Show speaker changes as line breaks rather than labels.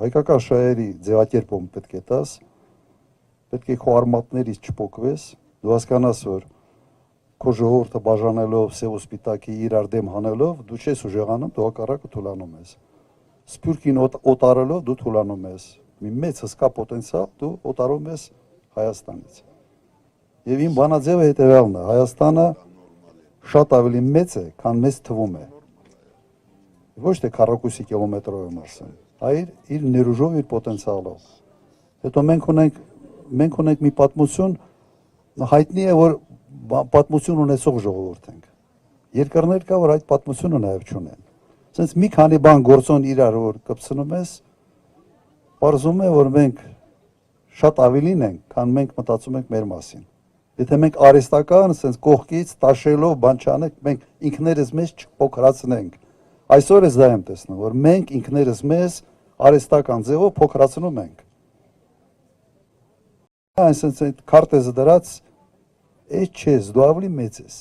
հայկական շահերի ձևակերպում պետք է տաս, պետք է քո արմատներից չփոկվես, դու հասկանաս, որ քո ժողովուրդը բաժանելով, սև ու սպիտակի իրար դեմ հանելով, դու չես ուժեղանում, դու հակառակը թուլանում ես։ Սփյուռքին օտարելով դու թուլանում ես։ Մի մեծ հսկա պոտենցիալ դու օտարում ես Հայաստանից։ Եվ իմ բանաձևը հետևյալն է, Հայաստանը շատ ավելի մեծ է, քան մեզ թվում է։ Ոչ թե քառակուսի կիլոմետրով եմ ասում, այլ իր ներուժով, իր պոտենցիալով։ Հետո մենք ունենք մի պատմություն, հայտնի է, որ պատմություն ունեցող ժողովուրդ ենք։ Երկրներ կա, որ այդ պատմությունը նաև չունեն։ Սենց մի քանի բան գործոն իրար որ կպցնում ես, պարզում է, որ մենք շատ ավելին ենք, քան մենք մտածում ենք մեր մասին։ Եթե մենք արհեստական, սենց կողքից տաշելով բան չանենք, մենք ինքներս մեզ չփոքրացնենք։ Այսօր ես դա եմ տեսնում, որ մենք ինքներս մեզ արհեստական ձևով փոքրացնում ենք։ Այսինքն քարտեզը դրած, չէ, դու ավելի մեծ ես։